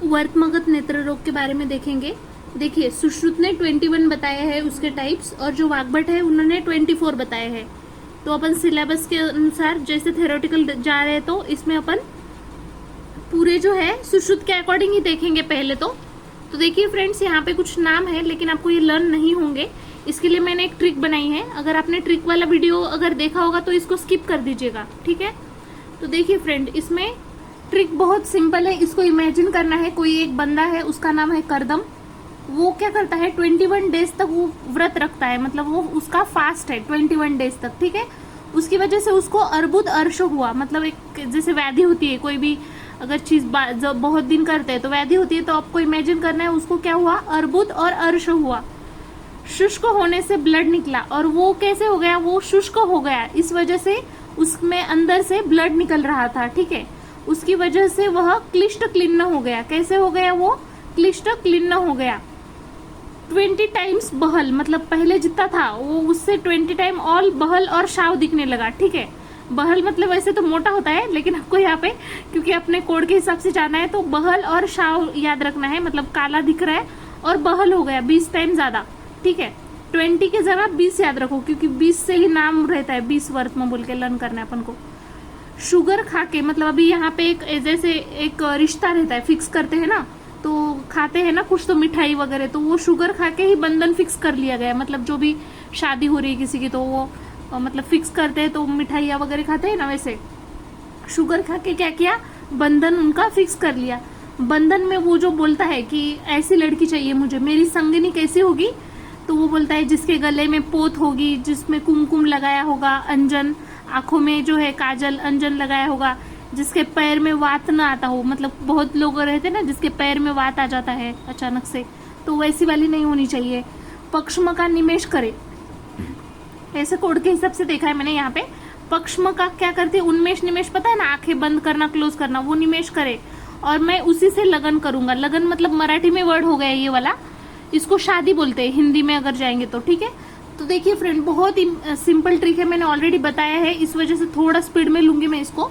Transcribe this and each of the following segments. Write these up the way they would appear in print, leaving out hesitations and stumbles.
वर्तमगत नेत्र रोग के बारे में देखेंगे। देखिए, सुश्रुत ने 21 बताया है उसके टाइप्स, और जो वाग्भट है उन्होंने 24 बताए हैं। तो अपन सिलेबस के अनुसार जैसे थ्योरेटिकल जा रहे हैं, तो इसमें अपन पूरे जो है सुश्रुत के अकॉर्डिंग ही देखेंगे पहले तो देखिए फ्रेंड्स, यहाँ पे कुछ नाम है लेकिन आपको ये लर्न नहीं होंगे, इसके लिए मैंने एक ट्रिक बनाई है। अगर आपने ट्रिक वाला वीडियो अगर देखा होगा तो इसको स्किप कर दीजिएगा, ठीक है। तो देखिए फ्रेंड, इसमें ट्रिक बहुत सिंपल है। इसको इमेजिन करना है, कोई एक बंदा है, उसका नाम है करदम। वो क्या करता है, 21 डेज तक वो व्रत रखता है, मतलब वो उसका फास्ट है 21 डेज तक, ठीक है। उसकी वजह से उसको अर्बुद अर्श हुआ, मतलब एक जैसे व्याधि होती है, कोई भी अगर चीज बहुत दिन करते हैं तो व्याधि होती है, तो आपको इमेजिन करना है उसको क्या हुआ, अर्बुद और अर्श हुआ। शुष्क होने से ब्लड निकला, और वो कैसे हो गया, वो शुष्क हो गया, इस वजह से उसमें अंदर से ब्लड निकल रहा था, ठीक है। उसकी वजह से वह क्लिष्ट क्लिन्न हो गया। कैसे हो गया वो, क्लिष्ट क्लिन्न हो गया। 20 टाइम्स बहल, मतलब पहले जितना था वो उससे 20 टाइम ऑल बहल और शाव दिखने लगा, ठीक है। बहल मतलब वैसे तो मोटा होता है, लेकिन आपको यहाँ पे क्योंकि अपने कोड के हिसाब से जाना है, तो बहल और शाव याद रखना है, मतलब काला दिख रहा है और बहल हो गया 20 टाइम ज्यादा, ठीक है। 20 के जगह 20 याद रखो, क्योंकि 20 से ही नाम रहता है, 20 वर्त में बोल के लर्न करना है अपन को। शुगर खा के, मतलब अभी यहाँ पे एक जैसे एक रिश्ता रहता है, फिक्स करते हैं ना, तो खाते हैं ना कुछ तो मिठाई वगैरह, तो वो शुगर खा के ही बंधन फिक्स कर लिया गया। मतलब जो भी शादी हो रही है किसी की, तो वो मतलब फिक्स करते हैं, तो मिठाइयाँ वगैरह खाते हैं ना, वैसे शुगर खा के क्या किया, बंधन उनका फिक्स कर लिया। बंधन में वो जो बोलता है कि ऐसी लड़की चाहिए मुझे, मेरी संगिनी कैसी होगी, तो वो बोलता है जिसके गले में पोत होगी, जिसमें कुमकुम लगाया होगा, अंजन, आंखों में जो है काजल अंजन लगाया होगा, जिसके पैर में वात न आता हो, मतलब बहुत लोग रहते हैं ना जिसके पैर में वात आ जाता है अचानक से, तो वैसी वाली नहीं होनी चाहिए। पक्ष्म का निमेश करे, ऐसे कोड के हिसाब से देखा है मैंने यहाँ पे। पक्ष्म का क्या करते हैं, उन्मेष निमेश, पता है ना, आंखें बंद करना क्लोज करना, वो निमेश करे, और मैं उसी से लगन करूंगा। लगन मतलब मराठी में वर्ड हो गया ये वाला, इसको शादी बोलते हैं हिंदी में अगर जाएंगे तो, ठीक है। तो देखिए फ्रेंड, बहुत ही सिंपल ट्रिक है, मैंने ऑलरेडी बताया है, इस वजह से थोड़ा स्पीड में लूंगी मैं इसको।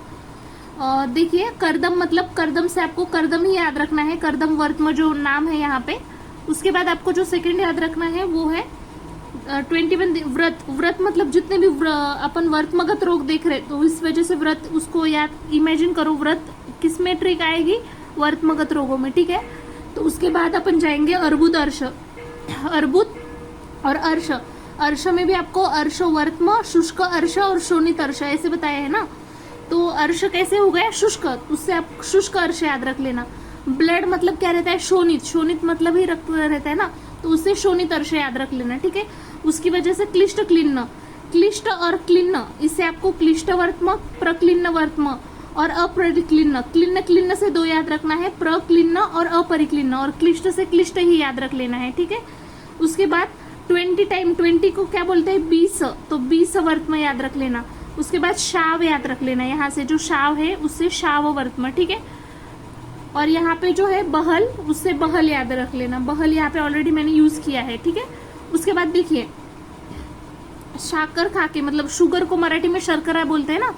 देखिए, करदम मतलब करदम से आपको करदम ही याद रखना है, करदम वर्त में जो नाम है यहाँ पे। उसके बाद आपको जो सेकंड याद रखना है वो है 21 व्रत। व्रत मतलब जितने भी अपन वर्तमगत रोग देख रहे, तो इस वजह से व्रत, उसको याद इमेजिन करो, व्रत किसमें ट्रिक आएगी, वर्तमगत रोगों में, ठीक है। तो उसके बाद अपन जाएंगे अर्बुद अर्श। अर्बुद और अर्श, अर्श में भी आपको अर्श वर्तम, शुष्क अर्श और शोणित अर्श ऐसे बताया है ना। तो अर्श कैसे हो गया, शुष्क, उससे आप शुष्क अर्श याद रख लेना। ब्लड मतलब क्या रहता है, शोणित, शोणित मतलब ही रक्त रहता है ना, तो उससे शोणित अर्श याद रख लेना, ठीक है। उसकी वजह से क्लिष्ट क्लिन्न, क्लिष्ट और क्लिन्न, इससे आपको क्लिष्ट वर्तम, प्रक्लिन्न वर्तम और अपरिक्लिन्न। क्लिन्न क्लिन्न से दो याद रखना है, प्रक्लिन्न और अपरिक्लिन्न, और क्लिष्ट से क्लिष्ट ही याद रख लेना है, ठीक है। उसके बाद 20 टाइम, 20 को क्या बोलते हैं, 20, तो 20 वर्तम याद रख लेना। उसके बाद शाव याद रख लेना, यहाँ से जो शाव है उससे शाव वर्तम, ठीक है। और यहाँ पे जो है बहल, उससे बहल याद रख लेना, बहल यहाँ पे ऑलरेडी मैंने यूज किया है, ठीक है। उसके बाद देखिए, शाकर खाके, मतलब शुगर को मराठी में शर्करा बोलते हैं ना,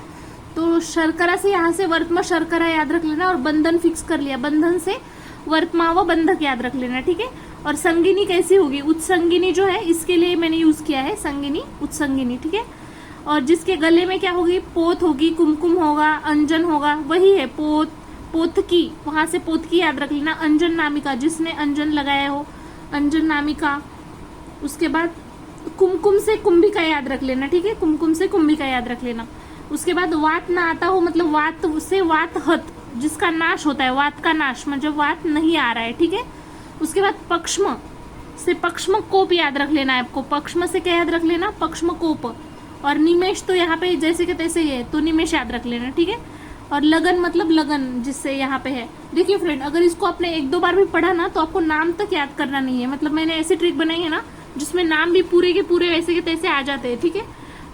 तो शर्करा से यहाँ से वर्तमा शर्करा याद रख लेना, और बंधन फिक्स कर लिया, बंधन से वर्तमा व बंधक याद रख लेना, ठीक है। और संगिनी कैसी होगी, उत्संगिनी जो है, इसके लिए मैंने यूज किया है संगिनी, उत्संगिनी, ठीक है। और जिसके गले में क्या होगी, पोत होगी, कुमकुम होगा, अंजन होगा, वही है पोत, पोतकी, वहां से पोतकी याद रख लेना। अंजन नामिका, जिसने अंजन लगाया हो, अंजन नामिका। उसके बाद कुमकुम से कुंभिका याद रख लेना, ठीक है, कुमकुम से कुंभिका याद रख लेना। उसके बाद वात ना आता हो, मतलब वात से वात हत, जिसका नाश होता है, वात का नाश, मतलब वात नहीं आ रहा है, ठीक है। उसके बाद पक्ष्म से पक्ष्म कोप याद रख लेना है आपको, पक्ष्म से क्या याद रख लेना, पक्ष्म कोप। और निमेश तो यहाँ पे जैसे के तैसे ही है, तो निमेश याद रख लेना, ठीक है। और लगन मतलब लगन, जिससे यहाँ पे है। देखिए फ्रेंड, अगर इसको आपने 1-2 बार भी पढ़ा ना, तो आपको नाम तक याद करना नहीं है, मतलब मैंने ऐसी ट्रिक बनाई है ना जिसमें नाम भी पूरे के पूरे वैसे के तैसे आ जाते हैं, ठीक है।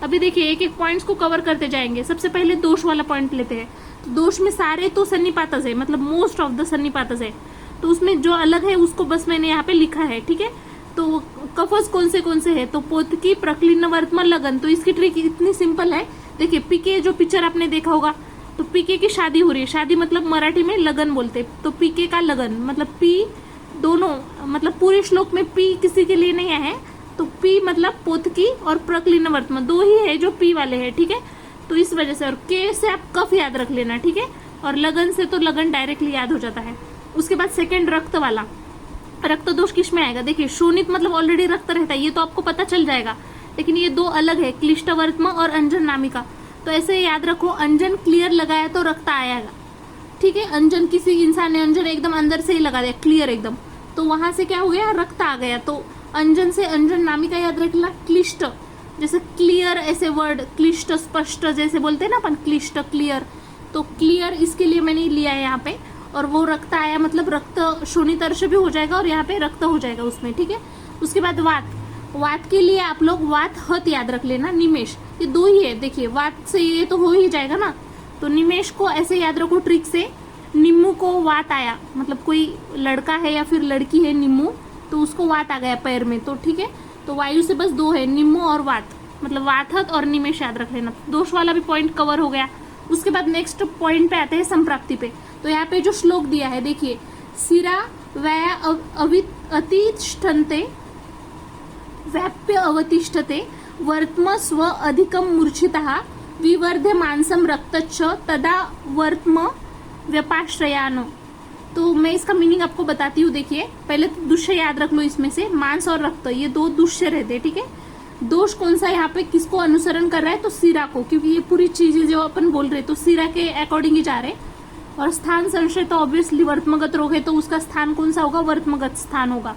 अभी देखिए, एक एक पॉइंट्स को कवर करते जाएंगे। सबसे पहले दोष वाला पॉइंट लेते हैं। तो दोष में सारे तो सन्निपातस है, मतलब मोस्ट ऑफ द सन्निपातस है, तो उसमें जो अलग है उसको बस मैंने यहाँ पे लिखा है, ठीक है। तो कफस कौन से है, तो पोतकी, प्रक्लिन्न वर्तमान, लगन। तो इसकी ट्रिक इतनी सिंपल है। देखिए, पीके जो पिक्चर आपने देखा होगा, तो पीके की शादी हो रही है, शादी मतलब मराठी में लगन बोलते, तो पीके का लगन मतलब पी दोनों, मतलब पूरे श्लोक में पी किसी के लिए नहीं है, तो पी मतलब पोतकी और प्रक्लिनवर्तम दो ही है जो पी वाले हैं, ठीक है। तो इस वजह से, और के से आप कफ याद रख लेना, ठीक है। और लगन से तो लगन डायरेक्टली याद हो जाता है। उसके बाद सेकंड रक्त वाला, रक्त दोष किस में आएगा, देखिए शोणित मतलब ऑलरेडी रक्त रहता है, ये तो आपको पता चल जाएगा, लेकिन ये दो अलग है, क्लिष्टवर्तम और अंजन नामिका। तो ऐसे याद रखो, अंजन क्लियर लगाया तो रक्त आएगा, ठीक है। अंजन किसी इंसान ने अंजन एकदम अंदर से ही लगा दिया क्लियर एकदम, तो वहां से क्या हो गया, रक्त आ गया। तो अंजन से अंजन नामिका याद रखना। क्लिष्ट जैसे क्लियर ऐसे वर्ड, क्लिष्ट स्पष्ट जैसे बोलते हैं ना अपन, क्लिष्ट क्लियर, तो क्लियर इसके लिए मैंने लिया है यहाँ पे। और वो रक्त आया मतलब रक्त शोणित अर्श भी हो जाएगा और यहाँ पे रक्त हो जाएगा उसमें, ठीक है। उसके बाद वात, वात के लिए आप लोग वात हत याद रख लेना, निमेश, ये दो ही है, देखिए वात से ये तो हो ही जाएगा ना, तो निमेश को ऐसे याद रखो ट्रिक से। निम्मू को वात आया, मतलब कोई लड़का है या फिर लड़की है निम्मू, तो उसको वात आ गया पैर में, तो ठीक है। तो वायु से बस दो है, निम्मू और वात, मतलब वातहत और निमेश याद रख लेना। दोष वाला भी पॉइंट कवर हो गया। उसके बाद नेक्स्ट पॉइंट पे आते हैं संप्राप्ति पे। तो यहाँ पे जो श्लोक दिया है देखिए, सिरा वै अतिष्ठन्ते व्याप्य अवतिष्ठते वर्त्म स्व अधिकम मूर्छितः विवर्धे मांसम रक्तच्च तदा वर्त्म व्यपाश्रयान। तो मैं इसका मीनिंग आपको बताती हूँ। देखिए पहले तो दुष्य याद रख लो, इसमें से मांस और रक्त ये दो दुष्य रहते, ठीक है। दोष कौन सा यहाँ पे किसको अनुसरण कर रहा है, तो सिरा को, क्योंकि ये पूरी चीजें जो अपन बोल रहे तो सिरा के अकॉर्डिंग ही जा रहे। और स्थान संशय तो ऑब्वियसली वर्तमगत रोग है, तो उसका स्थान कौन सा होगा, वर्तमगत स्थान होगा।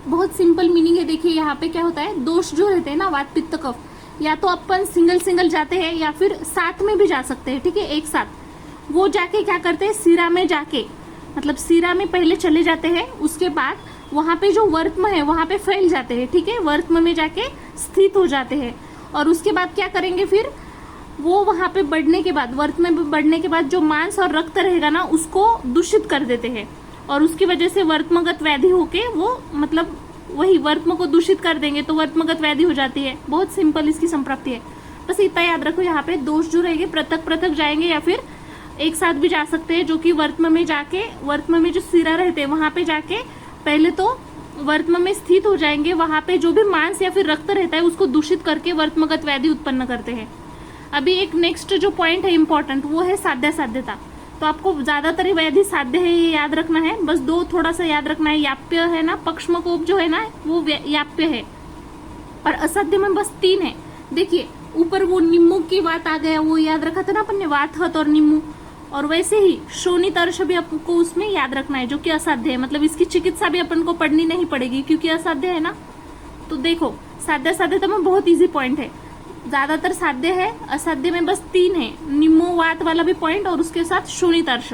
बहुत सिंपल मीनिंग है। देखिए यहाँ पे क्या होता है, दोष जो रहते हैं ना वात पित्त कफ, या तो अपन सिंगल सिंगल जाते हैं या फिर साथ में भी जा सकते हैं, ठीक है, एक साथ। वो जाके क्या करते हैं, सिरा में जाके, मतलब सिरा में पहले चले जाते हैं, उसके बाद वहां पे जो वर्त्म है वहां पे फैल जाते हैं, ठीक है, वर्त्म में जाके स्थित हो जाते हैं। और उसके बाद क्या करेंगे, फिर वो वहां पे बढ़ने के बाद, वर्त में बढ़ने के बाद जो मांस और रक्त रहेगा ना उसको दूषित कर देते हैं, और उसकी वजह से वर्त्मगत व्याधि होके वो मतलब वही वर्त्म को दूषित कर देंगे, तो वर्त्मगत व्याधि हो जाती है। बहुत सिंपल इसकी संप्राप्ति है, बस इतना याद रखो। यहाँ पे दोष जो रहेंगे पृथक पृथक जाएंगे या फिर एक साथ भी जा सकते हैं, जो कि वर्त्म में जाके, वर्त्म में जो सिरा रहते हैं वहां पे जाके पहले तो वर्त्म में स्थित हो जाएंगे, वहां पे जो भी मांस या फिर रक्त रहता है उसको दूषित करके वर्त्मगत व्याधि उत्पन्न करते हैं। अभी एक नेक्स्ट जो पॉइंट है इंपॉर्टेंट, वो है साध्य साध्यता। तो आपको ज्यादातर व्याधि साध्य है ये याद रखना है, बस दो थोड़ा सा याद रखना है। याप्य है ना, पक्ष्मकोप जो है ना वो याप्य है, और असाध्य में बस 3 है। देखिए ऊपर वो निम्मू की बात आ गया, वो याद रखा था ना अपन ने, वातहत और निम्मू। और वैसे ही शोणित अर्श भी आपको उसमें याद रखना है, जो कि असाध्य है, मतलब इसकी चिकित्सा भी अपन को पढ़नी नहीं पड़ेगी क्योंकि असाध्य है ना। तो देखो साध्य साध्यता में बहुत इजी पॉइंट है, ज्यादातर साध्य है, असाध्य में बस 3 है, निम्मो वात वाला भी पॉइंट और उसके साथ शोणित अर्श,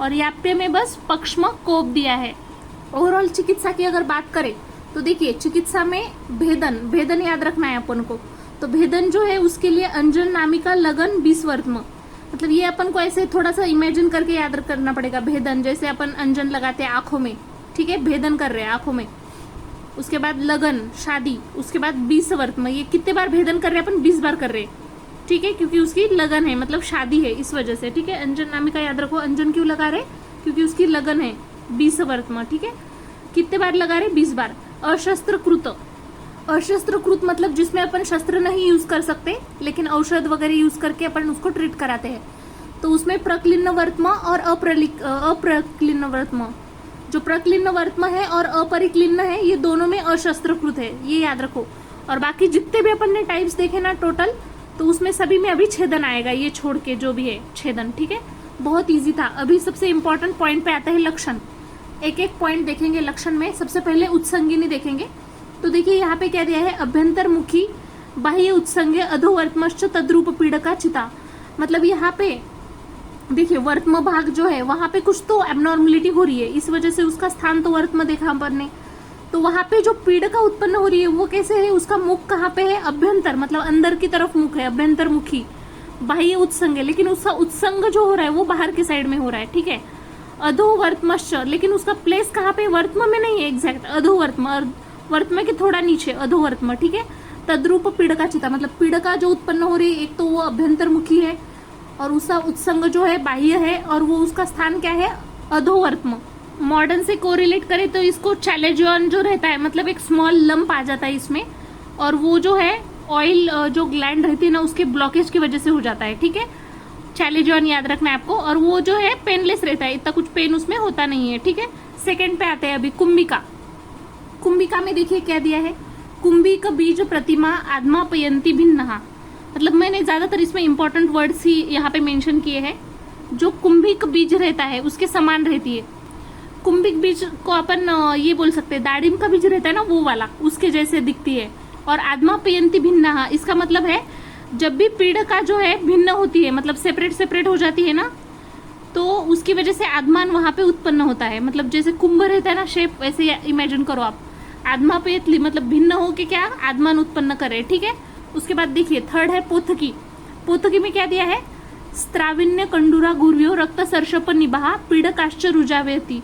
और याप्य में बस पक्ष्म कोप दिया है। ओवरऑल चिकित्सा की अगर बात करें तो देखिए चिकित्सा में भेदन याद रखना है अपन को। तो भेदन जो है उसके लिए अंजन नामिका लगन 20 वर्त्म, मतलब ये अपन को ऐसे थोड़ा सा इमेजिन करके याद करना पड़ेगा। भेदन जैसे अपन अंजन लगाते हैं आंखों में, ठीक है, भेदन कर रहे हैं आंखों में। उसके बाद लगन शादी, उसके बाद 20 वर्त्म, ये कितने बार भेदन कर रहे हैं अपन, 20 बार कर रहे हैं, ठीक है, क्योंकि उसकी लगन है, मतलब शादी है, इस वजह से, ठीक है। अंजन नामिका याद रखो, अंजन क्यों लगा रहे, क्योंकि उसकी लगन है, 20 वर्त्म, ठीक है। कितने बार लगा रहे, 20 बार। अशस्त्रकृत, अशस्त्रकृत मतलब जिसमें अपन शस्त्र नहीं यूज कर सकते लेकिन औषध वगैरह यूज करके अपन उसको ट्रीट कराते हैं, तो उसमें प्रक्लिन्न वर्त्म और अप्रक्लिन्न वर्त्म, जो प्रक्लिन्न वर्त्म है और अपरिक्लिन्न है ये दोनों में अशस्त्रकृत है, ये याद रखो। और बाकी जितने भी अपन ने टाइप्स देखे ना टोटल, तो उसमें सभी में अभी छेदन आएगा, ये छोड़ के जो भी है छेदन, ठीक है। बहुत इजी था। अभी सबसे इंपॉर्टेंट पॉइंट पे आता है लक्षण, एक एक पॉइंट देखेंगे लक्षण में। सबसे पहले उत्संगिनी देखेंगे। तो देखिए यहाँ पे क्या दिया है, अभ्यंतरमुखी बाह्य उत्संगे अधोवर्त्मश्च तद्रूप पीड़का चिता, मतलब यहाँ पे देखिए वर्त्म भाग जो है वहां पे कुछ तो एबनॉर्मलिटी हो रही है, इस वजह से उसका स्थान तो वर्त्म देखा अपन ने। तो वहां पे जो पीड़का उत्पन्न हो रही है वो कैसे है, उसका मुख कहाँ पे है, अभ्यंतर, मतलब अंदर की तरफ मुख है, अभ्यंतरमुखी बाह्य उत्संग है, लेकिन उसका उत्संग जो हो रहा है वो बाहर की साइड में हो रहा है, ठीक है। अधोवर्त्मश्च, लेकिन उसका प्लेस कहाँ पे, वर्त्म में नहीं है एग्जैक्ट, अधोवर्त्म, वर्त्म के थोड़ा नीचे अधोवर्त्म, ठीक है। तद्रूप पीड़का चिता, मतलब पीड़का जो उत्पन्न हो रही है, एक तो वो अभ्यंतरमुखी है और उसका उत्संग जो है बाह्य है और वो उसका स्थान क्या है, अधोवर्त्म। मॉडर्न से कोरिलेट करें तो इसको चैलेजियन जो रहता है, मतलब एक स्मॉल लंप आ जाता है इसमें, और वो जो है ऑयल जो ग्लैंड रहती है ना उसके ब्लॉकेज की वजह से हो जाता है, ठीक है। चैलेजियन याद रखना है आपको। और वो जो है पेनलेस रहता है, इतना कुछ पेन उसमें होता नहीं है, ठीक है। सेकंड पे आते हैं अभी कुंभिका। कुंभिका में देखिए क्या दिया है, कुंभिक बीज प्रतिमा आत्मा पयंती भिन्नहा। मतलब मैंने ज्यादातर इसमें इंपॉर्टेंट वर्ड्स ही यहाँ पे मेंशन किए हैं। जो कुंभिक बीज रहता है उसके समान रहती है। कुंभिक बीज को अपन ये बोल सकते हैं, दाड़िम का बीज रहता है ना वो वाला, उसके जैसे दिखती है। और आत्मा पयंती भिन्नहा, इसका मतलब है जब भी पीड़िका जो है भिन्न होती है, मतलब सेपरेट सेपरेट हो जाती है ना, तो उसकी वजह से आत्मान वहां पे उत्पन्न होता है। मतलब जैसे कुंभ रहता है ना शेप, वैसे इमेजिन करो आप। आत्मा पेतली मतलब भिन्न हो के क्या आत्मान उत्पन्न करे, ठीक है। उसके बाद देखिए थर्ड है पोथकी। पोथकी में क्या दिया है, स्त्राविन्य कंडूरा गुर्व्यो रक्त सर्षप निबाहा पीड़काश्च रुजावेती।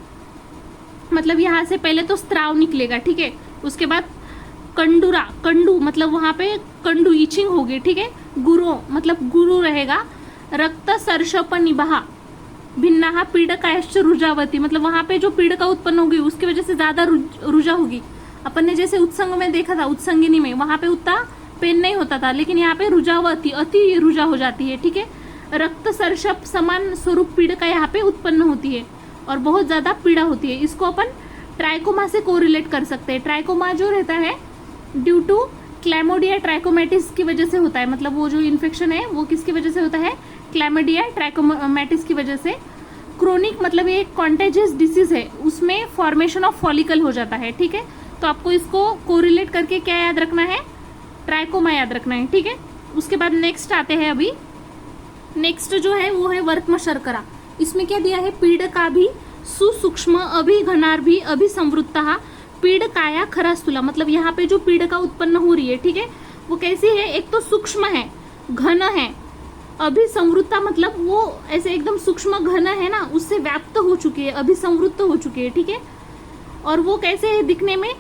मतलब यहाँ से पहले तो स्त्राव निकलेगा, ठीक है। उसके बाद कंडूरा, कंडू मतलब वहां पे कंडू इचिंग होगी, ठीक है। गुरो मतलब गुरु रहेगा। रक्त सर्षप निबाहा भिन्ना पीड़काश्च रुजावती, मतलब वहां पे जो पीड़का उत्पन्न होगी उसकी वजह से ज्यादा रुजा होगी। अपन ने जैसे उत्संग में देखा था, उत्संगिनी में वहां पे उतना पेन नहीं होता था, लेकिन यहाँ पे रुजावती अति रुजा हो जाती है, ठीक है। रक्त सर्षप समान स्वरूप पीड़का यहाँ पे उत्पन्न होती है और बहुत ज्यादा पीड़ा होती है। इसको अपन ट्राइकोमा से कोरिलेट कर सकते हैं। ट्राइकोमा जो रहता है ड्यू टू क्लैमोडिया ट्राइकोमेटिस की वजह से होता है। मतलब वो जो इन्फेक्शन है वो किसकी वजह से होता है, क्लैमोडिया ट्राइकोमेटिस की वजह से। क्रोनिक मतलब ये कॉन्टेजियस डिसीज है, उसमें फॉर्मेशन ऑफ फॉलिकल हो जाता है, ठीक है। तो आपको इसको कोरिलेट करके क्या याद रखना है, ट्राइकोमा याद रखना है, ठीक है। उसके बाद नेक्स्ट आते हैं अभी, नेक्स्ट जो है वो है वर्त्म शर्करा। इसमें क्या दिया है, पीड़का भी सुसूक्ष्म अभिघनार भी अभिसंवृत्ता पीड़काया खरास्तुला। मतलब यहाँ पे जो पीड़का उत्पन्न हो रही है, ठीक है, वो कैसी है, एक तो सूक्ष्म है, घन है। अभिसंवृत्ता मतलब वो ऐसे एकदम सूक्ष्म घन है ना, उससे व्याप्त हो चुकी है, अभिसंवृत्त हो चुकी है, ठीक है। और वो कैसे है दिखने में,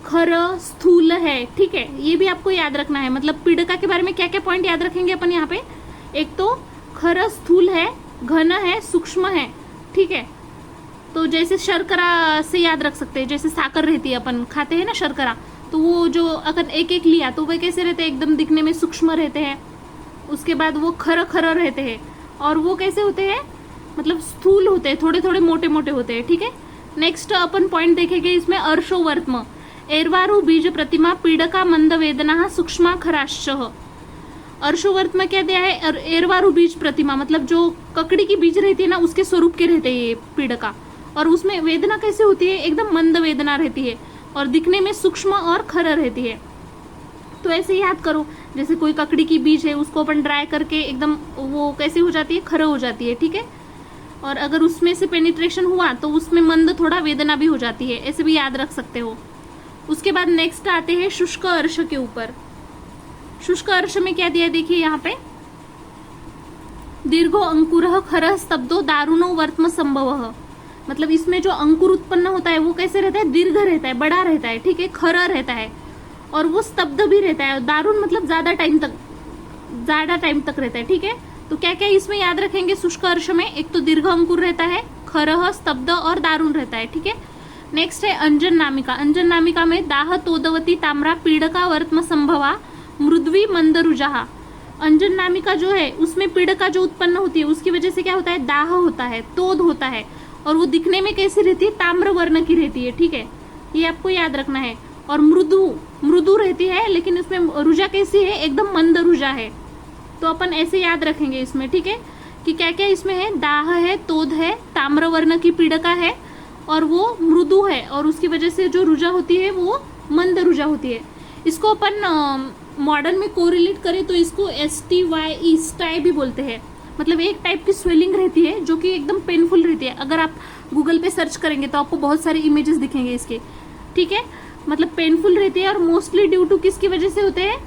खर स्थूल है, ठीक है। ये भी आपको याद रखना है। मतलब पीड़का के बारे में क्या क्या पॉइंट याद रखेंगे अपन यहाँ पे, एक तो खर स्थूल है, घन है, सूक्ष्म है, ठीक है। तो जैसे शर्करा से याद रख सकते हैं, जैसे साकर रहती है अपन खाते हैं ना शर्करा, तो वो जो अगर एक एक लिया तो वे कैसे रहते हैं, एकदम दिखने में सूक्ष्म रहते हैं। उसके बाद वो खर खर रहते हैं, और वो कैसे होते हैं, मतलब स्थूल होते हैं, थोड़े थोड़े मोटे मोटे होते हैं, ठीक है। नेक्स्ट अपन पॉइंट देखेंगे इसमें, अर्शोवर्त्म एर्वारु बीज प्रतिमा पीड़का मंद वेदना सूक्ष्म खराश्च। अर्शोवर्त में क्या दिया है, एरवारु बीज प्रतिमा मतलब जो ककड़ी की बीज रहती है ना उसके स्वरूप के रहते हैं ये पीड़का। और उसमें वेदना कैसे होती है, एकदम मंद वेदना रहती है और दिखने में सूक्ष्म और खर रहती है। तो ऐसे याद करो, जैसे कोई ककड़ी की बीज है उसको अपन ड्राई करके एकदम वो कैसे हो जाती है, खर हो जाती है, ठीक है। और अगर उसमें से पेनिट्रेशन हुआ तो उसमें मंद थोड़ा वेदना भी हो जाती है, ऐसे भी याद रख सकते हो। उसके बाद नेक्स्ट आते हैं शुष्क अर्श के ऊपर। शुष्क अर्श में क्या दिया देखिए यहाँ पे, दीर्घो अंकुर खर स्तब्धो दारुणो वर्त्म संभव। मतलब इसमें जो अंकुर उत्पन्न होता है वो कैसे रहता है, दीर्घ रहता है, बड़ा रहता है, ठीक है, खरा रहता है, और वो स्तब्ध भी रहता है। दारुण मतलब ज्यादा टाइम तक रहता है, ठीक है। तो क्या क्या इसमें याद रखेंगे शुष्क अर्श में, एक तो दीर्घ अंकुर रहता है, खरह स्तब्ध और दारुण रहता है, ठीक है। नेक्स्ट है अंजन नामिका। अंजन नामिका में दाह तोदवती ताम्रा पीड़का वर्त्म संभवा मृद्वी मंदरुजाहा। अंजन नामिका जो है उसमें पीड़का जो उत्पन्न होती है उसकी वजह से क्या होता है, दाह होता है, तोद होता है, और वो दिखने में कैसी रहती है, ताम्र वर्ण की रहती है, ठीक है। ये आपको याद रखना है। और मृदु रहती है, लेकिन उसमें रुजा कैसी है, एकदम मंद रुजा है। तो अपन ऐसे याद रखेंगे इसमें, ठीक है, कि क्या क्या इसमें है, दाह है, तोद है, ताम्र वर्ण की पीड़का है, और वो मृदु है, और उसकी वजह से जो रुजा होती है वो मंद रुजा होती है। इसको अपन मॉडर्न में कोरिलेट करें तो इसको STY स्टाई भी बोलते हैं। मतलब एक टाइप की स्वेलिंग रहती है जो कि एकदम पेनफुल रहती है। अगर आप गूगल पे सर्च करेंगे तो आपको बहुत सारे इमेजेस दिखेंगे इसके, ठीक है। मतलब पेनफुल रहती है, और मोस्टली ड्यू टू किसकी वजह से होते हैं,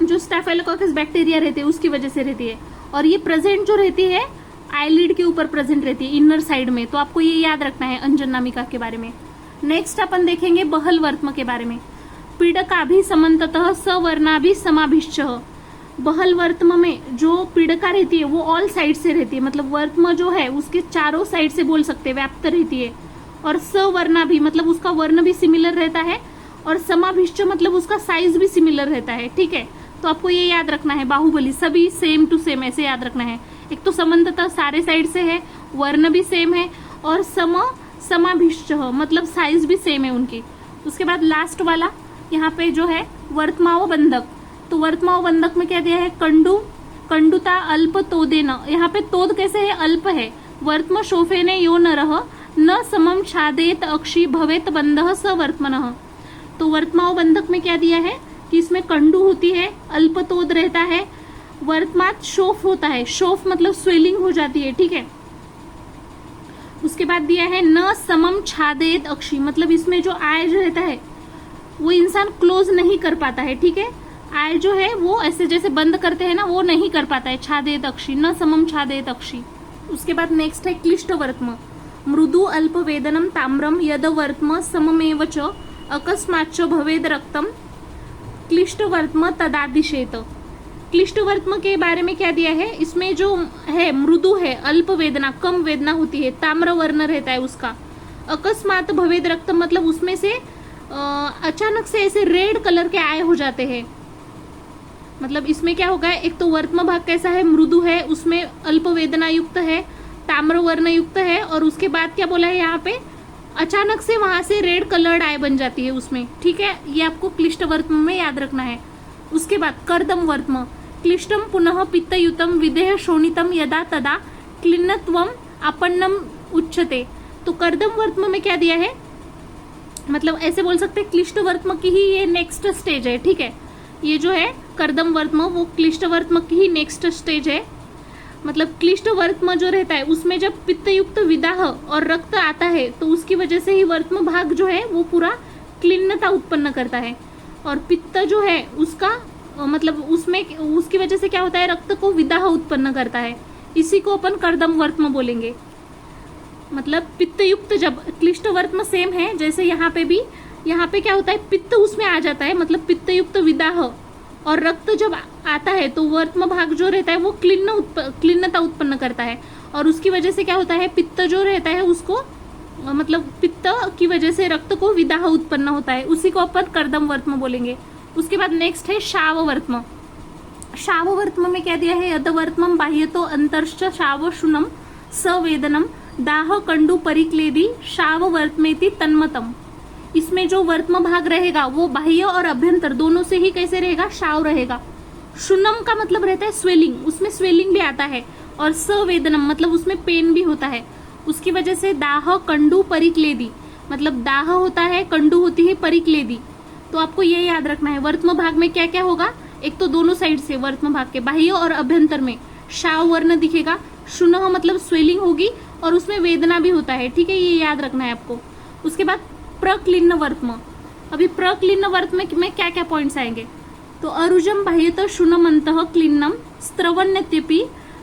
जो स्टाफिलोकोकस बैक्टीरिया रहते हैं उसकी वजह से रहती है। और ये प्रेजेंट जो रहती है आईलिड के ऊपर प्रेजेंट रहती है, इनर साइड में। तो आपको ये याद रखना है अंजन नामिका के बारे में। नेक्स्ट अपन देखेंगे बहल वर्त्म के बारे में। पीड़का भी समन्ततः सवर्णा भी समाभिश्च। बहल वर्तम में जो पीड़िका रहती है वो ऑल साइड से रहती है, मतलब वर्तम जो है उसके चारों साइड से बोल सकते हैं, व्याप्त रहती है। और सवर्णा भी मतलब उसका वर्ण भी सिमिलर रहता है, और समाभिष्ट मतलब उसका साइज भी सिमिलर रहता है। ठीक है, तो आपको ये याद रखना है, बाहुबली सभी सेम टू सेम ऐसे याद रखना है। एक तो समानता सारे साइड से है, वर्ण भी सेम है, और समाभिष्ट मतलब साइज भी सेम है उनकी। उसके बाद लास्ट वाला यहाँ पे जो है वर्तमाव बंधक, तो वर्तमाव बंधक में क्या दिया है, कंडुता अल्प तोदेन, यहाँ पे तोद कैसे है, अल्प है। वर्तम शोफेने यो नरः न समम छादेत अक्षी भवेत बंधः स वर्तमनः, तो वर्तमाव बंधक में क्या दिया है कि इसमें कंडू होती है, अल्प तोद रहता है, वर्तमात शोफ होता है, शोफ मतलब स्वेलिंग हो जाती है। ठीक है, उसके बाद दिया है न समम छादेत अक्षी, मतलब इसमें जो आय जो रहता है वो इंसान क्लोज नहीं कर पाता है। ठीक है, आय जो है वो ऐसे जैसे बंद करते हैं ना, वो नहीं कर पाता है, छादेत अक्षी, न समम छादेत अक्षी। उसके बाद नेक्स्ट है क्लिष्ट वर्तम, मृदु अल्प वेदनम ताम्रम यद वर्तम सममेव च अकस्माच्च भवेद रक्तम क्लिष्ट वर्तम तदादिशेत। क्लिष्ट वर्तम के बारे में क्या दिया है, इसमें जो है मृदु है, अल्प वेदना कम वेदना होती है, ताम्र वर्ण रहता है उसका, अकस्मात भवेद रक्तम मतलब उसमें से अचानक से ऐसे रेड कलर के आए हो जाते हैं। मतलब इसमें क्या होगा, एक तो वर्तम भाग कैसा है, मृदु है, उसमें अल्प वेदना युक्त है, ताम्र वर्ण युक्त है, और उसके बाद क्या बोला है यहाँ पे, अचानक से वहां से रेड कलर्ड आय बन जाती है उसमें। ठीक है, ये आपको क्लिष्ट वर्तम में याद रखना है। उसके बाद कर्दम वर्तम, क्लिष्टम पुनः पित्तयुतम विदेह शोणितम यदा तदा क्लिन्नत्वम अपन्नम उच्चते, तो कर्दम वर्तम में क्या दिया है, मतलब ऐसे बोल सकते हैं क्लिष्ट वर्तम की ही ये नेक्स्ट स्टेज है। ठीक है, ये जो है कर्दम वर्तम वो क्लिष्ट वर्तम की ही नेक्स्ट स्टेज है। मतलब क्लिष्ट वर्तम जो रहता है उसमें जब पित्तयुक्त विदाह और रक्त आता है तो उसकी वजह से ही वर्तम भाग जो है वो पूरा क्लिन्नता उत्पन्न करता है, और पित्त जो है उसका मतलब उसमें उसकी वजह से क्या होता है, रक्त को विदाह उत्पन्न करता है, इसी को अपन कर्दम वर्तम बोलेंगे। मतलब पित्तयुक्त जब क्लिष्ट वर्तम सेम है जैसे यहाँ पे भी, यहाँ पे क्या होता है, पित्त उसमें आ जाता है, मतलब पित्तयुक्त विदाह और रक्त जब आता है तो वर्तम भाग जो रहता है वो क्लिन्नता उत्पन्न करता है, और उसकी वजह से क्या होता है, पित्त जो रहता है उसको मतलब पित्त की वजह से रक्त को विदाह उत्पन्न होता है, उसी को अपन कर्दम वर्तम बोलेंगे। उसके बाद नेक्स्ट है शाव वर्तम। शाव वर्तम में क्या दिया है, यद वर्तम बाह्यतो अंतर्श्च शाव शुनम सवेदनम दाह कंडु परिक्लेदी शाव वर्तमेति तन्मतम। इसमें जो वर्तम भाग रहेगा वो बाह्य और अभ्यंतर दोनों से ही कैसे रहेगा, शाव रहेगा। शुनम का मतलब रहता है स्वेलिंग, उसमें स्वेलिंग भी आता है, और सवेदनम मतलब उसमें पेन भी होता है, उसकी वजह से दाह कंडु परिक्लेदी, मतलब दाह होता है, कंडु होती है, परिक्लेदी। तो आपको ये याद रखना है वर्तम भाग में क्या क्या होगा, एक तो दोनों साइड से वर्तम भाग के बाह्य और अभ्यंतर में शाव वर्ण दिखेगा, शुनह मतलब स्वेलिंग होगी और उसमें वेदना भी होता है। ठीक है, ये याद रखना है आपको। उसके बाद प्रक्लिन्न वर्तम, अभी प्रक्लिन्न वर्तम में क्या क्या पॉइंट्स आएंगे, तो अरुजम बाह्यत शुनमंतः क्लिन्नम स्त्रवन्यत्यपि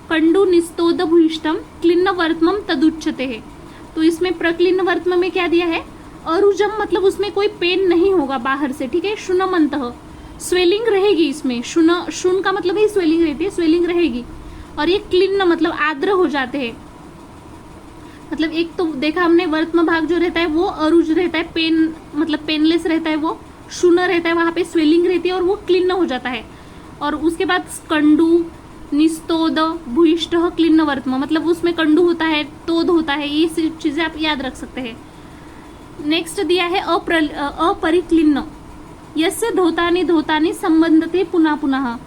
कंडु निस्तोद भूयिष्ठम क्लिन्न वर्तमम तदुच्यते है। तो इसमें प्रक्लिन्न वर्तम में क्या दिया है, अरुजम मतलब उसमें कोई पेन नहीं होगा बाहर से। ठीक है, शुनमंतः स्वेलिंग रहेगी इसमें, शुन का मतलब ही स्वेलिंग रहती है, स्वेलिंग रहेगी, और ये क्लिन्न मतलब आर्द्र हो जाते हैं। मतलब एक तो देखा हमने वर्तम भाग जो रहता है वो अरुज रहता है, पेन मतलब पेनलेस रहता है, वो शुन रहता है, वहां पे स्वेलिंग रहती है और वो क्लिन्न हो जाता है। और उसके बाद कंडु निस्तोद भूयिष्ठ क्लिन्न वर्तम, मतलब उसमें कंडु होता है, तोद होता है, ये चीजें आप याद रख सकते हैं। नेक्स्ट दिया है अपरिक्लिन्न, यस्य धोतानि धोतानि संबंधते पुनः पुनः।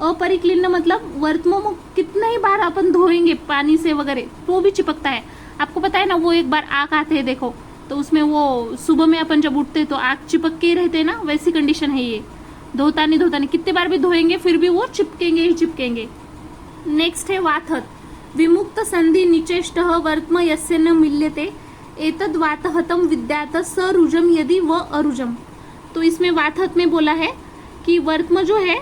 अपरिक्लिन्न मतलब वर्तम कितना ही बार अपन धोएंगे पानी से वगैरह वो भी चिपकता है। आपको पता है ना, वो एक बार आग आते हैं देखो, तो उसमें वो सुबह में अपन जब उठते तो आग चिपक के रहते हैं ना, वैसी कंडीशन है ये। धोतानी धोतानी कितने बार भी धोएंगे फिर भी वो चिपकेंगे ही चिपकेंगे। नेक्स्ट है वाथत, विमुक्त संधि निचेष्ट वर्तम यस्य न मिल्यते एतद वातहतम विद्यात स रुजम यदि व अरुजम। तो इसमें वाथत में बोला है कि वर्तम जो है,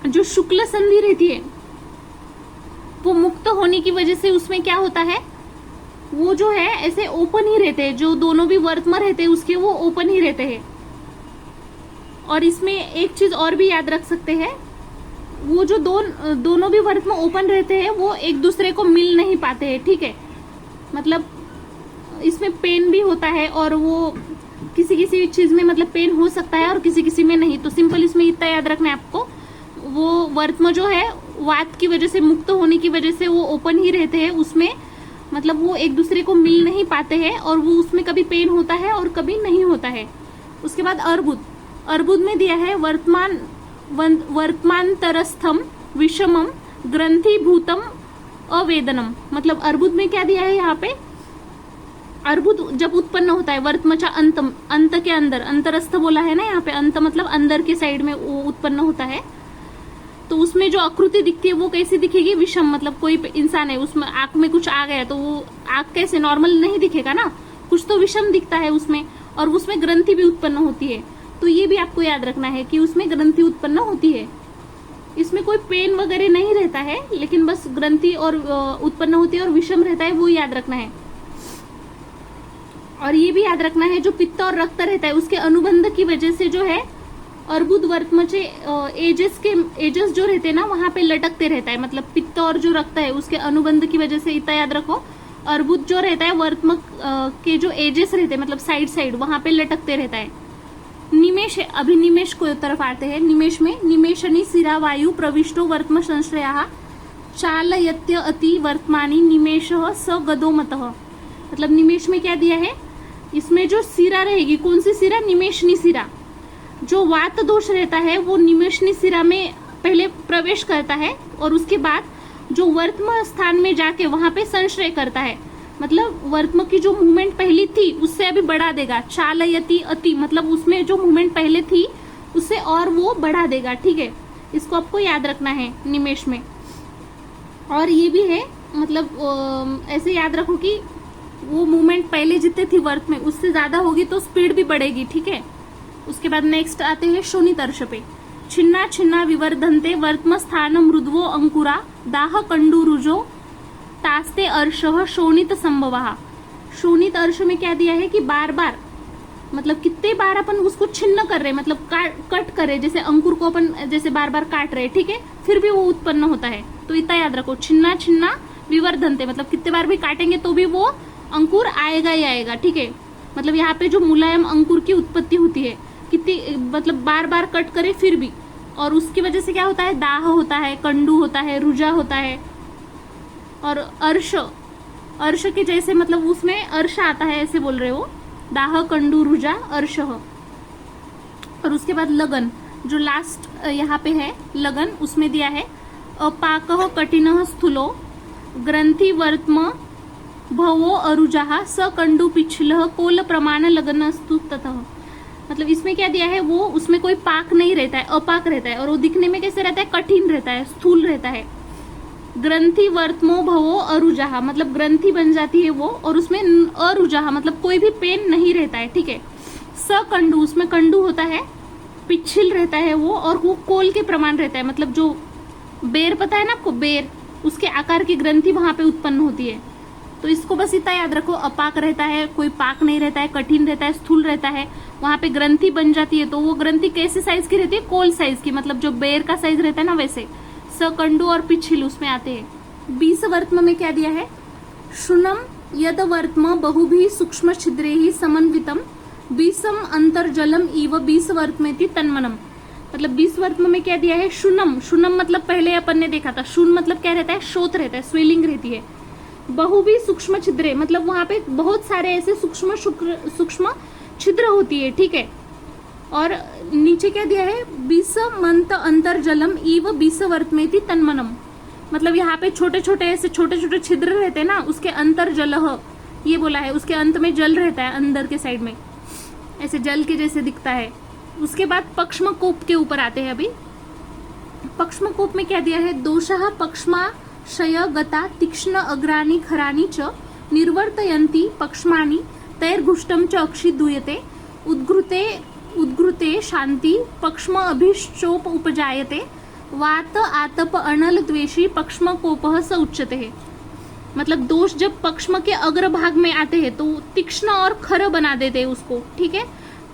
जो शुक्ल संधि रहती है वो मुक्त होने की वजह से उसमें क्या होता है, वो जो है ऐसे ओपन ही रहते हैं, जो दोनों भी वर्तम रहते हैं उसके वो ओपन ही रहते हैं। और इसमें एक चीज और भी याद रख सकते हैं वो जो दोनों भी वर्त्म ओपन रहते हैं वो एक दूसरे को मिल नहीं पाते हैं, ठीक है। मतलब इसमें पेन भी होता है और वो किसी किसी चीज में मतलब पेन हो सकता है और किसी किसी में नहीं। तो सिंपल इसमें इतना याद रखना है आपको, वो वर्त्म जो है वात की वजह से, मुक्त होने की वजह से वो ओपन ही रहते हैं, उसमें मतलब वो एक दूसरे को मिल नहीं पाते हैं और वो उसमें कभी पेन होता है और कभी नहीं होता है। उसके बाद अर्बुद, अर्बुद में दिया है वर्तमानतरस्थम विषमम ग्रंथीभूतम अवेदनम। मतलब अर्बुद में क्या दिया है यहाँ पे, अर्बुद जब उत्पन्न होता है वर्तमचा अंतम, अंत के अंदर, अंतरस्थ बोला है ना यहाँ पे, अंत मतलब अंदर के साइड में वो उत्पन्न होता है। तो उसमें जो आकृति दिखती है वो कैसी दिखेगी, विषम, मतलब कोई इंसान है उसमें आंख में कुछ आ गया तो वो आंख कैसे नॉर्मल नहीं दिखेगा ना, कुछ तो विषम दिखता है उसमें, और उसमें ग्रंथि भी उत्पन्न होती है। तो ये भी आपको याद रखना है कि उसमें ग्रंथि उत्पन्न होती है। इसमें कोई पेन वगैरह नहीं रहता है, लेकिन बस ग्रंथि और उत्पन्न होती है और विषम रहता है, वो याद रखना है। और ये भी याद रखना है जो पित्त और रक्त रहता है उसके अनुबंध की वजह से जो है अर्बुद वर्तमचे एजेस जो रहते हैं ना वहां पे लटकते रहता है। मतलब पित्त और जो रक्त है उसके अनुबंध की वजह से इतना याद रखो, अर्बुद जो रहता है वर्तम के जो एजेस रहते हैं मतलब साइड साइड वहां पे लटकते रहता है। निमेश, अभी निमेश को तरफ आते हैं। निमेश में निमेशनी सिरा वायु प्रविष्टो वर्तम संश्रया चालयत्य अति वर्तमानी निमेश स गदोमतः। मतलब निमेश में क्या दिया है, इसमें जो सिरा रहेगी, कौन सी सिरा, निमेशनी सिरा, जो वात दोष रहता है वो निमेशनी सिरा में पहले प्रवेश करता है और उसके बाद जो वर्तम स्थान में जाके वहां पे संश्रय करता है। मतलब वर्तम की जो मूवमेंट पहली थी उससे अभी बढ़ा देगा, चालयति अति, मतलब उसमें जो मूवमेंट पहले थी उससे और वो बढ़ा देगा, ठीक है। इसको आपको याद रखना है निमेश में। और ये भी है, मतलब ऐसे याद रखो कि वो मूवमेंट पहले जितने थी वर्त में उससे ज्यादा होगी तो स्पीड भी बढ़ेगी, ठीक है। उसके बाद नेक्स्ट आते हैं शोणितर्ष पे। छिन्ना छिन्ना विवर्धन्ते वर्तम स्थान मृदवो अंकुरा दाह कंडुरुजो तास्ते अर्षः शोणित संभवः। शोणित अर्ष में क्या दिया है कि बार बार, मतलब कितने बार अपन उसको छिन्न कर रहे, मतलब कट कर रहे, जैसे अंकुर को अपन जैसे बार बार काट रहे, ठीक है, फिर भी वो उत्पन्न होता है। तो इतना याद रखो, छिन्ना छिन्ना विवर्धन्ते, मतलब कितने बार भी काटेंगे तो भी वो अंकुर आएगा ही आएगा, ठीक है। मतलब यहाँ पे जो मुलायम अंकुर की उत्पत्ति होती है, कितनी मतलब बार बार कट करे फिर भी, और उसकी वजह से क्या होता है, दाह होता है, कंडू होता है, रुजा होता है। और अर्श, अर्श के जैसे मतलब उसमें अर्श आता है ऐसे बोल रहे हो, दाह कंडू रुजा अर्श। और उसके बाद लगन, जो लास्ट यहाँ पे है लगन, उसमें दिया है अपाकः कठिनः स्थूलो ग्रंथि वर्तम भवो अरुजा स कंडु पिछलः कोल प्रमाण लगनस्तु ततः। मतलब इसमें क्या दिया है, वो उसमें कोई पाक नहीं रहता है, अपाक रहता है, और वो दिखने में कैसे रहता है, कठिन रहता है, स्थूल रहता है। ग्रंथि वर्तमो भवो अरुजा, मतलब ग्रंथि बन जाती है वो, और उसमें अरुजा मतलब कोई भी पेन नहीं रहता है, ठीक है। स कंडु, उसमें कंडु होता है, पिछिल रहता है वो, और वो कोल के प्रमाण रहता है, मतलब जो बेर पता है ना आपको, बेर, उसके आकार की ग्रंथि वहां पे उत्पन्न होती है। तो इसको बस इतना याद रखो, अपाक रहता है, कोई पाक नहीं रहता है, कठिन रहता है, स्थूल रहता है, वहां पे ग्रंथि बन जाती है। तो वो ग्रंथि कैसे साइज की रहती है, कोल साइज की, मतलब जो बेर का साइज रहता है ना वैसे। सकंडू और पिछिल उसमें आते हैं। 20 वर्तम में क्या दिया है, शुनम यद वर्तम बहुभी सूक्ष्म छिद्रे ही समन्वितम 20 अंतर्जलम इव 20 वर्तमेति तन्मनम। मतलब 20 वर्तम में क्या दिया है, शुनम, शुनम मतलब पहले अपन ने देखा था, शुन मतलब क्या रहता है, शोथ रहता है, स्वेलिंग रहती है। बहुभी सूक्ष्म छिद्रे, मतलब वहां पे बहुत सारे ऐसे सूक्ष्म छिद्र होती है, ठीक है। और नीचे क्या दिया है, 20 मंत अंतर्जलम इव 20 वर्तमेति तन्मनम। मतलब यहाँ पे छोटे छोटे ऐसे छोटे छोटे छिद्र रहते हैं ना, उसके अंतर्जलह ये बोला है, उसके अंत में जल रहता है, अंदर के साइड में ऐसे जल के जैसे दिखता है। उसके बाद पक्ष्म कोप के ऊपर आते हैं। अभी पक्ष्म कोप में क्या दिया है, दोषः पक्ष्मा शय गता तीक्ष्ण अग्राणी खराणी च निर्वर्तयन्ति पक्ष्माणि तैर्घुष्टम च अक्षि दूयते उद्घृते शांति पक्ष्म अभिश्चोप उपजायते वात आतप अनल द्वेषी पक्ष्म कोपः स उच्यते है। मतलब दोष जब पक्ष्म के अग्रभाग में आते हैं तो तीक्ष्ण और खर बना देते हैं उसको, ठीक है।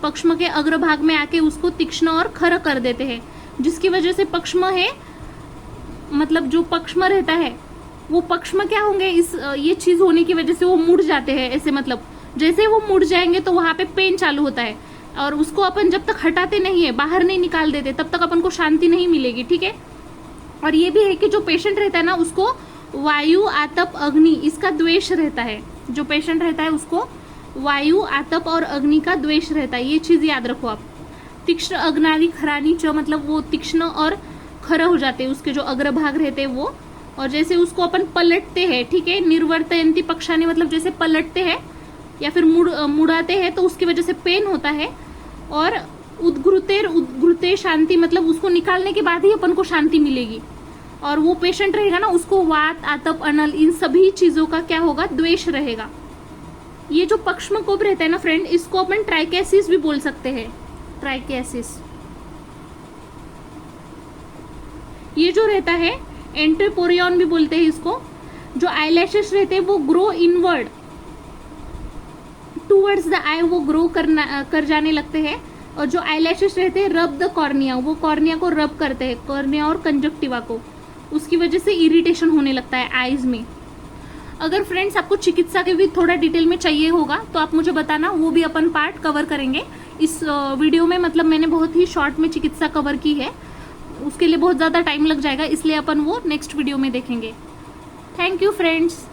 पक्ष्म के अग्रभाग में आके उसको तीक्ष्ण और खर कर देते हैं, जिसकी वजह से पक्ष्म है मतलब जो पक्ष्म रहता है वो पक्ष्म क्या होंगे, इस ये चीज होने की वजह से वो मुड़ जाते हैं ऐसे, मतलब जैसे वो मुड़ जाएंगे तो वहां पे पेन चालू होता है, और उसको अपन जब तक हटाते नहीं है, बाहर नहीं निकाल देते, तब तक अपन को शांति नहीं मिलेगी, ठीक है। और ये भी है कि जो पेशेंट रहता है ना, उसको वायु आतप अग्नि इसका द्वेष रहता है। जो पेशेंट रहता है उसको वायु आतप और अग्नि का द्वेष रहता है, ये चीज याद रखो आप। तीक्ष्ण अग्नादि खरानी च, मतलब वो तीक्ष्ण और खर हो जाते हैं, उसके जो अग्रभाग रहते हैं वो। और जैसे उसको अपन पलटते हैं, ठीक है, निर्वर्तयंती पक्षानी, मतलब जैसे पलटते हैं या फिर मुड़ाते हैं तो उसकी वजह से पेन होता है। और उद्घृते शांति, मतलब उसको निकालने के बाद ही अपन को शांति मिलेगी। और वो पेशेंट रहेगा ना, उसको वात आतप अनल इन सभी चीजों का क्या होगा, द्वेष रहेगा। ये जो पक्ष्म कोप रहता है ना फ्रेंड, इसको अपन ट्राइकेसिस भी बोल सकते हैं, ट्राइकेसिस। ये जो रहता है एंट्रोपोरियन भी बोलते हैं इसको। जो आईलैशेस रहते हैं वो ग्रो इनवर्ड टूवर्ड्स द आई, वो ग्रो कर जाने लगते हैं। और जो आईलैशेस रहते हैं रब द कॉर्निया, वो कॉर्निया को रब करते हैं, कॉर्निया और कंजक्टिवा को, उसकी वजह से इरिटेशन होने लगता है आईज में। अगर फ्रेंड्स आपको चिकित्सा के भी थोड़ा डिटेल में चाहिए होगा तो आप मुझे बताना, वो भी अपन पार्ट कवर करेंगे इस वीडियो में। मतलब मैंने बहुत ही शॉर्ट में चिकित्सा कवर की है, उसके लिए बहुत ज्यादा टाइम लग जाएगा, इसलिए अपन वो नेक्स्ट वीडियो में देखेंगे। Thank you friends.